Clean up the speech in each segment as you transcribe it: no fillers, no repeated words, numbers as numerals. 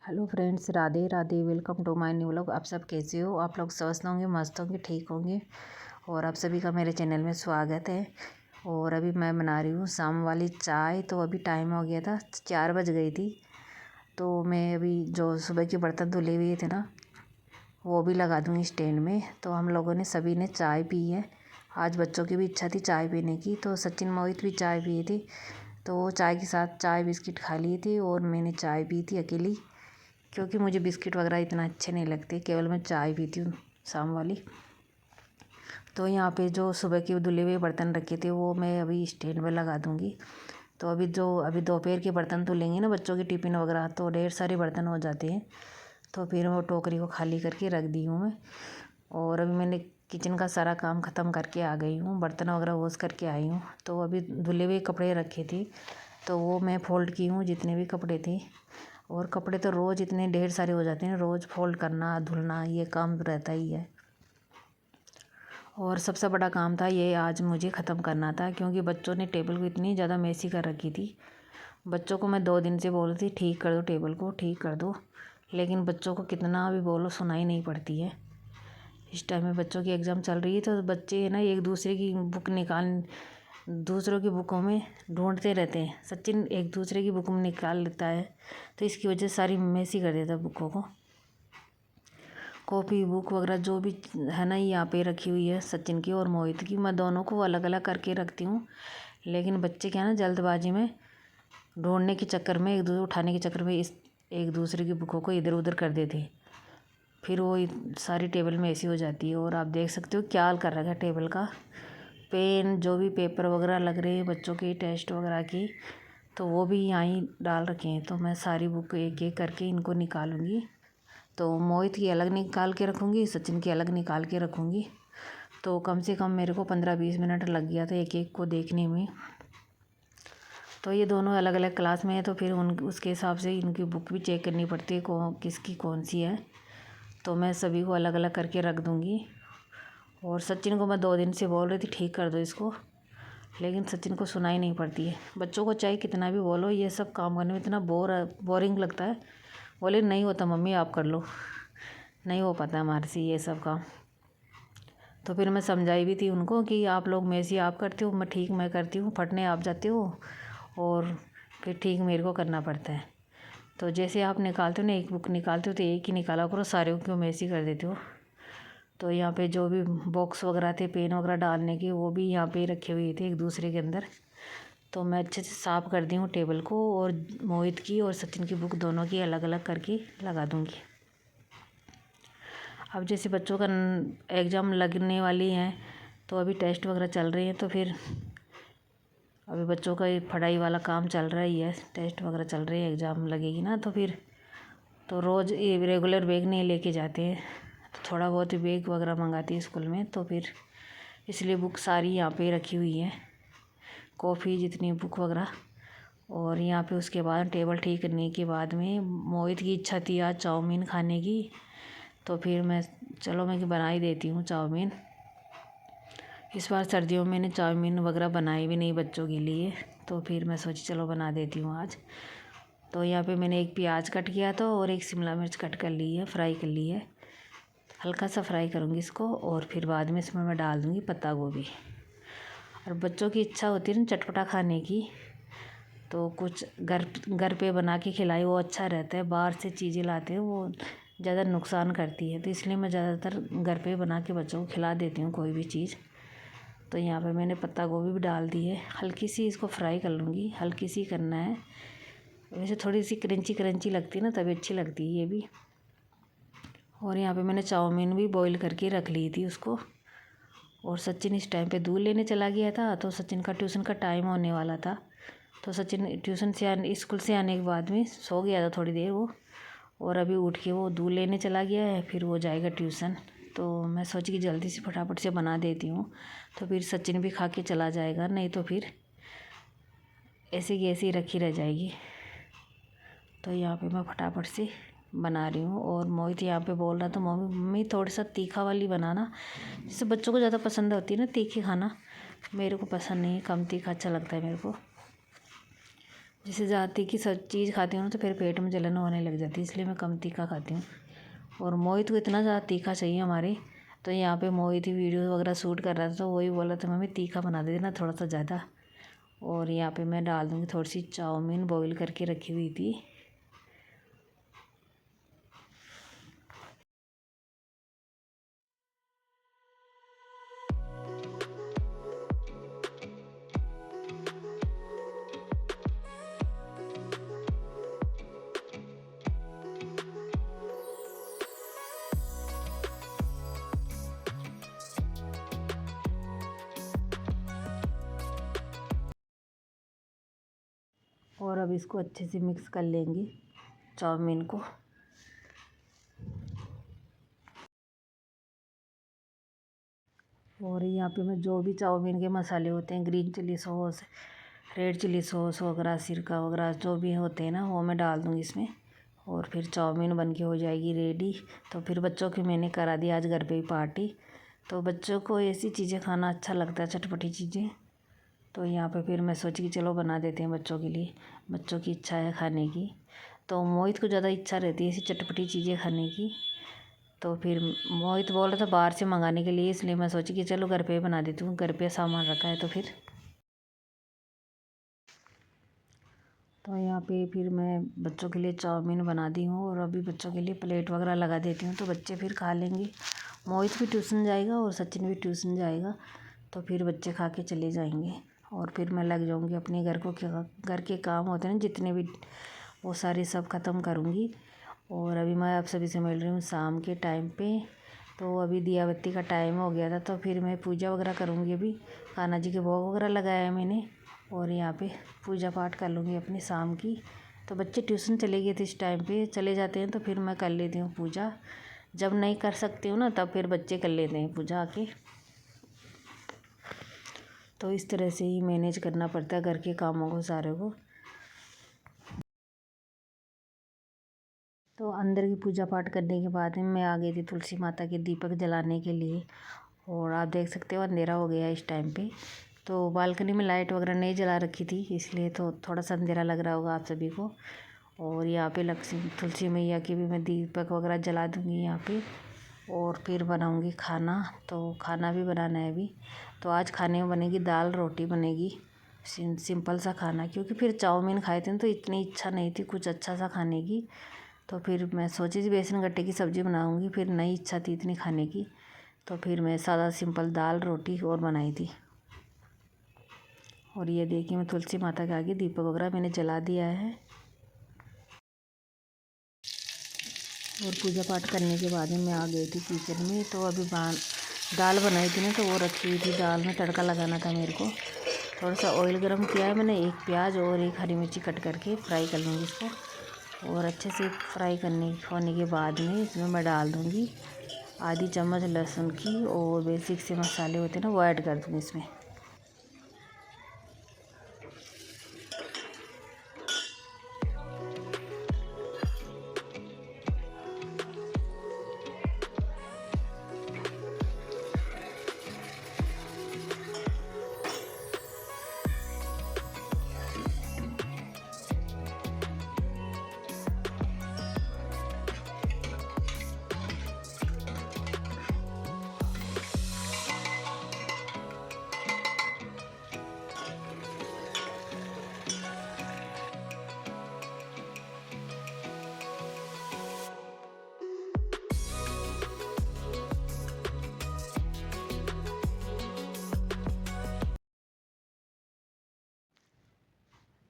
Hello friends, Radhe Radhe. Welcome to my new vlog. आप सब कैसे हो? आप लोग स्वस्थ होंगे, मस्त होंगे, ठीक होंगे। और आप सभी का मेरे चैनल में स्वागत है। और अभी मैं बना रही हूँ शाम वाली चाय। तो अभी टाइम हो गया था, 4 बज गई थी। तो मैं अभी जो सुबह के बर्तन धुले हुए थे ना, वो भी लगा दूँगी स्टैंड में। तो हम लोगों ने सभी ने चाय पी है। आज बच्चों की भी इच्छा थी चाय पीने की, तो सचिन मोहित भी चाय पिए थे। तो वो चाय के साथ चाय बिस्किट खा लिए थे और मैंने चाय पी थी अकेली, क्योंकि मुझे बिस्किट वगैरह इतना अच्छे नहीं लगते। केवल मैं चाय पीती हूँ शाम वाली। तो यहाँ पे जो सुबह के धुले हुए बर्तन रखे थे वो मैं अभी स्टैंड में लगा दूँगी। तो अभी दोपहर के बर्तन धुलेंगे ना, बच्चों की टिफ़िन वगैरह, तो ढेर सारे बर्तन हो जाते हैं। तो फिर वो टोकरी को खाली करके रख दी हूँ मैं। और अभी मैंने किचन का सारा काम ख़त्म करके आ गई हूँ, बर्तन वगैरह वॉश करके आई हूँ। तो अभी धुले हुए कपड़े रखे थे, तो वो मैं फ़ोल्ड की हूँ जितने भी कपड़े थे। और कपड़े तो रोज़ इतने ढेर सारे हो जाते हैं, रोज़ फोल्ड करना धुलना ये काम रहता ही है। और सबसे बड़ा काम था ये आज मुझे ख़त्म करना था, क्योंकि बच्चों ने टेबल को इतनी ज़्यादा मेसी कर रखी थी। बच्चों को मैं 2 दिन से बोल रही थी ठीक कर दो, टेबल को ठीक कर दो, लेकिन बच्चों को कितना भी बोलो सुनाई नहीं पड़ती है। इस टाइम में बच्चों की एग्ज़ाम चल रही है, तो बच्चे ना एक दूसरे की बुक निकाल दूसरों की बुकों में ढूंढते रहते हैं। सचिन एक दूसरे की बुक में निकाल लेता है, तो इसकी वजह से सारी मेसी कर देता है बुकों को। कॉपी बुक वगैरह जो भी है ना, यहाँ पे रखी हुई है सचिन की और मोहित की। मैं दोनों को अलग अलग करके रखती हूँ, लेकिन बच्चे क्या ना जल्दबाजी में ढूंढने के चक्कर में, एक दूसरे उठाने के चक्कर में एक दूसरे की बुकों को इधर उधर कर देते हैं। फिर वो सारी टेबल में ऐसी हो जाती है। और आप देख सकते हो क्या हाल कर रखा है टेबल का। पेन जो भी पेपर वगैरह लग रहे हैं बच्चों के टेस्ट वगैरह की, तो वो भी यहाँ ही डाल रखे हैं। तो मैं सारी बुक एक एक करके इनको निकालूंगी। तो मोहित की अलग निकाल के रखूँगी, सचिन की अलग निकाल के रखूँगी। तो कम से कम मेरे को 15-20 मिनट लग गया था एक एक को देखने में। तो ये दोनों अलग अलग क्लास में है, तो फिर उसके हिसाब से इनकी बुक भी चेक करनी पड़ती है किसकी कौन सी है। तो मैं सभी को अलग अलग करके रख दूँगी। और सचिन को मैं 2 दिन से बोल रही थी ठीक कर दो इसको, लेकिन सचिन को सुनाई नहीं पड़ती है। बच्चों को चाहे कितना भी बोलो, ये सब काम करने में इतना बोरिंग लगता है। बोले नहीं होता मम्मी आप कर लो, नहीं हो पाता हमारे से ये सब काम। तो फिर मैं समझाई भी थी उनको कि आप लोग मेसी आप करते हो, मैं करती हूँ, फटने आप जाते हो और फिर ठीक मेरे को करना पड़ता है। तो जैसे आप निकालते हो ना, एक बुक निकालते हो तो एक ही निकाला करो, सारे को क्यों मेसी कर देते हो। तो यहाँ पे जो भी बॉक्स वगैरह थे पेन वगैरह डालने के, वो भी यहाँ पे रखे हुए थे एक दूसरे के अंदर। तो मैं अच्छे से साफ़ कर दी हूँ टेबल को, और मोहित की और सचिन की बुक दोनों की अलग अलग करके लगा दूँगी। अब जैसे बच्चों का एग्ज़ाम लगने वाली हैं, तो अभी टेस्ट वगैरह चल रहे हैं, तो फिर अभी बच्चों का पढ़ाई वाला काम चल रहा ही है। टेस्ट वगैरह चल रहे हैं, एग्ज़ाम लगेगी ना, तो फिर तो रोज़ ये रेगुलर बैग नहीं लेके जाते हैं, तो थोड़ा बहुत ही बैग वगैरह मंगाती है स्कूल में। तो फिर इसलिए बुक सारी यहाँ पे रखी हुई है, कॉफ़ी जितनी बुक वगैरह। और यहाँ पे उसके बाद टेबल ठीक करने के बाद में मोहित की इच्छा थी आज चाउमीन खाने की, तो फिर मैं बना ही देती हूँ चाउमीन। इस बार सर्दियों में मैंने चाउमीन वगैरह बनाई भी नहीं बच्चों के लिए, तो फिर मैं सोची चलो बना देती हूँ आज। तो यहाँ पे मैंने एक प्याज कट किया था और एक शिमला मिर्च कट कर ली है, फ्राई कर ली है। हल्का सा फ्राई करूँगी इसको, और फिर बाद में इसमें मैं डाल दूँगी पत्ता गोभी। और बच्चों की इच्छा होती है ना चटपटा खाने की, तो कुछ घर पे बना के खिलाई वो अच्छा रहता है। बाहर से चीज़ें लाते हैं वो ज़्यादा नुकसान करती है, तो इसलिए मैं ज़्यादातर घर पे बना के बच्चों को खिला देती हूँ कोई भी चीज़। तो यहाँ पे मैंने पत्ता गोभी भी डाल दी है। हल्की सी इसको फ्राई कर लूँगी, हल्की सी करना है। वैसे थोड़ी सी क्रंची क्रंची लगती है ना, तभी अच्छी लगती है ये भी। और यहाँ पे मैंने चाउमीन भी बॉईल करके रख ली थी उसको। और सचिन इस टाइम पे दूध लेने चला गया था, तो सचिन का ट्यूशन का टाइम होने वाला था। तो सचिन स्कूल से आने के बाद में सो गया था थोड़ी देर वो, और अभी उठ के वो दूध लेने चला गया है, फिर वो जाएगा ट्यूशन। तो मैं सोची कि जल्दी से फटाफट से बना देती हूँ, तो फिर सचिन भी खा के चला जाएगा, नहीं तो फिर ऐसे की ऐसे ही रखी रह जाएगी। तो यहाँ पे मैं फटाफट से बना रही हूँ। और मोहित यहाँ पे बोल रहा था मम्मी थोड़ा सा तीखा वाली बनाना, जिससे बच्चों को ज़्यादा पसंद होती है ना तीखी खाना। मेरे को पसंद नहीं है, कम तीखा अच्छा लगता है मेरे को। जैसे ज़्यादा तीखी सब चीज़ खाती हूँ ना तो फिर पेट में जलन होने लग जाती है, इसलिए मैं कम तीखा खाती हूँ। और मोहित को इतना ज़्यादा तीखा चाहिए हमारे, तो यहाँ पे मोहित ही वीडियो वगैरह शूट कर रहा था, तो वही बोला था मम्मी तीखा बना दे देना थोड़ा सा ज़्यादा। और यहाँ पे मैं डाल दूँगी थोड़ी सी चाउमीन बॉईल करके रखी हुई थी। और अब इसको अच्छे से मिक्स कर लेंगे चाउमीन को। और यहाँ पे मैं जो भी चाउमीन के मसाले होते हैं, green chilli sauce, red chilli sauce वगैरह, सिरका वगैरह जो भी होते हैं ना, वो मैं डाल दूँगी इसमें। और फिर चाउमीन बन के हो जाएगी रेडी। तो फिर बच्चों की मैंने करा दी आज घर पे ही पार्टी। तो बच्चों को ऐसी चीज़ें खाना अच्छा लगता है, चटपटी चीज़ें। तो यहाँ पे फिर मैं सोची कि चलो बना देते हैं बच्चों के लिए, बच्चों की इच्छा है खाने की। तो मोहित को ज़्यादा इच्छा रहती है ऐसी चटपटी चीज़ें खाने की। तो फिर मोहित बोल रहा था बाहर से मंगाने के लिए, इसलिए मैं सोची कि चलो घर पे बना देती हूँ, घर पे सामान रखा है तो तो यहाँ पे फिर मैं बच्चों के लिए चाउमीन बना दी हूँ। और अभी बच्चों के लिए प्लेट वगैरह लगा देती हूँ, तो बच्चे फिर खा लेंगे। मोहित भी ट्यूशन जाएगा और सचिन भी ट्यूशन जाएगा, तो फिर बच्चे खा के चले जाएंगे। और फिर मैं लग जाऊँगी अपने घर के काम होते हैं जितने भी, वो सारे सब ख़त्म करूँगी। और अभी मैं आप सभी से मिल रही हूँ शाम के टाइम पे। तो अभी दिया बत्ती का टाइम हो गया था, तो फिर मैं पूजा वगैरह करूँगी। अभी कान्हा जी के भोग वगैरह लगाया है मैंने, और यहाँ पे पूजा पाठ कर लूँगी अपनी शाम की। तो बच्चे ट्यूशन चले गए थे, इस टाइम पे चले जाते हैं तो फिर मैं कर लेती हूँ पूजा। जब नहीं कर सकती हूँ ना, तब फिर बच्चे कर लेते हैं पूजा आके। तो इस तरह से ही मैनेज करना पड़ता है घर के कामों को सारे को। तो अंदर की पूजा पाठ करने के बाद में मैं आ गई थी तुलसी माता के दीपक जलाने के लिए। और आप देख सकते हो अंधेरा हो गया इस टाइम पे। तो बालकनी में लाइट वगैरह नहीं जला रखी थी, इसलिए तो थोड़ा सा अंधेरा लग रहा होगा आप सभी को। और यहाँ पे लक्ष्मी तुलसी मैया की भी मैं दीपक वगैरह जला दूँगी यहाँ पे। और फिर बनाऊँगी खाना, तो खाना भी बनाना है अभी। तो आज खाने में बनेगी दाल रोटी बनेगी, सिंपल सा खाना, क्योंकि फिर चाउमीन खाए थे तो इतनी इच्छा नहीं थी कुछ अच्छा सा खाने की। तो फिर मैं सोची थी बेसन गट्टे की सब्ज़ी बनाऊँगी, फिर नहीं इच्छा थी इतनी खाने की, तो फिर मैं सादा सिंपल दाल रोटी और बनाई थी। और ये देखिए मैं तुलसी माता के आगे दीपक वगैरह मैंने जला दिया है। और पूजा पाठ करने के बाद में मैं आ गई थी किचन में। तो अभी दाल बनाई थी ना, तो वो रखी हुई थी, दाल में तड़का लगाना था मेरे को। थोड़ा सा ऑयल गरम किया है मैंने, एक प्याज और एक हरी मिर्ची कट करके फ्राई कर लूँगी इसको। और अच्छे से फ्राई होने के बाद में इसमें मैं डाल दूँगी आधी चम्मच लहसुन की, और बेसिक से मसाले होते हैं ना वो ऐड कर दूँगी इसमें।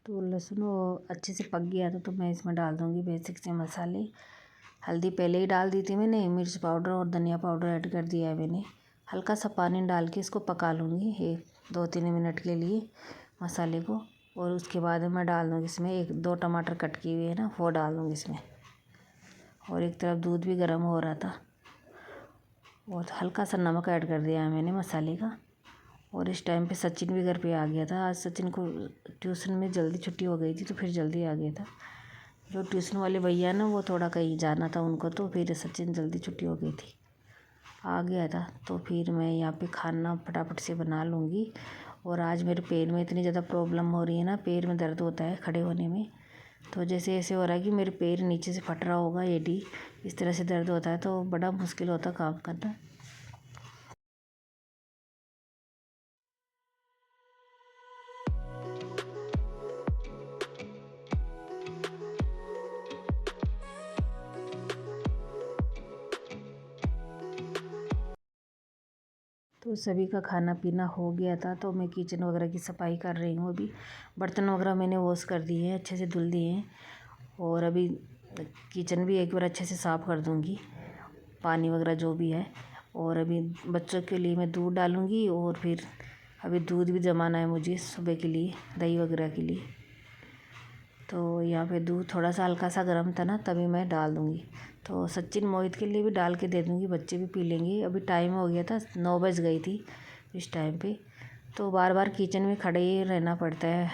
तो लहसुन वो अच्छे से पक गया था, तो मैं इसमें डाल दूँगी बेसिक से मसाले। हल्दी पहले ही डाल दी थी मैंने, मिर्च पाउडर और धनिया पाउडर ऐड कर दिया है मैंने। हल्का सा पानी डाल के इसको पका लूँगी 1-2-3 मिनट के लिए मसाले को। और उसके बाद मैं डाल दूँगी इसमें 1-2 टमाटर कट किए हुए है ना, वो डाल दूँगी इसमें। और एक तरफ दूध भी गर्म हो रहा था, और हल्का सा नमक ऐड कर दिया है मैंने मसाले का। और इस टाइम पे सचिन भी घर पे आ गया था। आज सचिन को ट्यूशन में जल्दी छुट्टी हो गई थी, तो फिर जल्दी आ गया था। जो ट्यूशन वाले भैया ना, वो थोड़ा कहीं जाना था उनको, तो फिर सचिन जल्दी छुट्टी हो गई थी, आ गया था। तो फिर मैं यहाँ पे खाना फटाफट से बना लूँगी। और आज मेरे पैर में इतनी ज़्यादा प्रॉब्लम हो रही है ना, पैर में दर्द होता है खड़े होने में। तो जैसे ऐसे हो रहा है कि मेरे पैर नीचे से फट रहा होगा, एडी इस तरह से दर्द होता है, तो बड़ा मुश्किल होता है काम करना। तो सभी का खाना पीना हो गया था, तो मैं किचन वगैरह की सफाई कर रही हूँ। अभी बर्तन वगैरह मैंने वॉश कर दिए हैं, अच्छे से धुल दिए हैं। और अभी किचन भी एक बार अच्छे से साफ़ कर दूँगी, पानी वगैरह जो भी है। और अभी बच्चों के लिए मैं दूध डालूँगी, और फिर अभी दूध भी जमाना है मुझे सुबह के लिए, दही वगैरह के लिए। तो यहाँ पे दूध थोड़ा सा हल्का सा गर्म था ना, तभी मैं डाल दूँगी। तो सचिन मोहित के लिए भी डाल के दे दूँगी, बच्चे भी पी लेंगे। अभी टाइम हो गया था, 9 बज गई थी इस टाइम पे। तो बार बार किचन में खड़े ही रहना पड़ता है,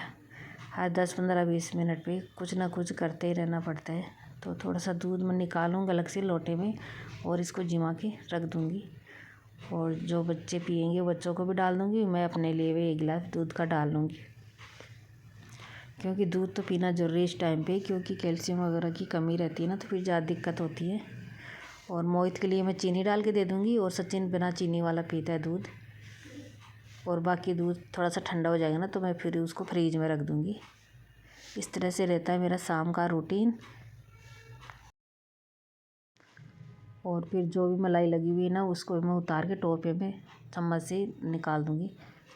हर 10 15 20 मिनट पे कुछ ना कुछ करते ही रहना पड़ता है। तो थोड़ा सा दूध मैं निकालूँगी अलग से लोटे में, और इसको जिमा के रख दूँगी। और जो बच्चे पियेंगे बच्चों को भी डाल दूँगी, मैं अपने लिए भी 1 गिलास दूध का डाल लूँगी, क्योंकि दूध तो पीना ज़रूरी है इस टाइम पे, क्योंकि कैल्शियम वगैरह की कमी रहती है ना, तो फिर ज़्यादा दिक्कत होती है। और मोहित के लिए मैं चीनी डाल के दे दूँगी, और सचिन बिना चीनी वाला पीता है दूध। और बाकी दूध थोड़ा सा ठंडा हो जाएगा ना, तो मैं फिर उसको फ्रीज में रख दूँगी। इस तरह से रहता है मेरा शाम का रूटीन। और फिर जो भी मलाई लगी हुई है ना, उसको मैं उतार के टोपे में चम्मच से निकाल दूँगी,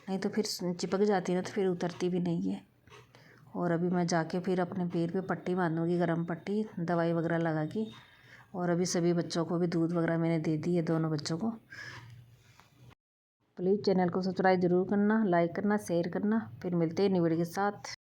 नहीं तो फिर चिपक जाती है ना, तो फिर उतरती भी नहीं है। और अभी मैं जाके फिर अपने पैर पे पट्टी बांधूँगी, गरम पट्टी दवाई वगैरह लगा के। और अभी सभी बच्चों को भी दूध वगैरह मैंने दे दी है, दोनों बच्चों को। प्लीज़ चैनल को सब्सक्राइब ज़रूर करना, लाइक करना, शेयर करना। फिर मिलते हैं न्यू वीडियो के साथ।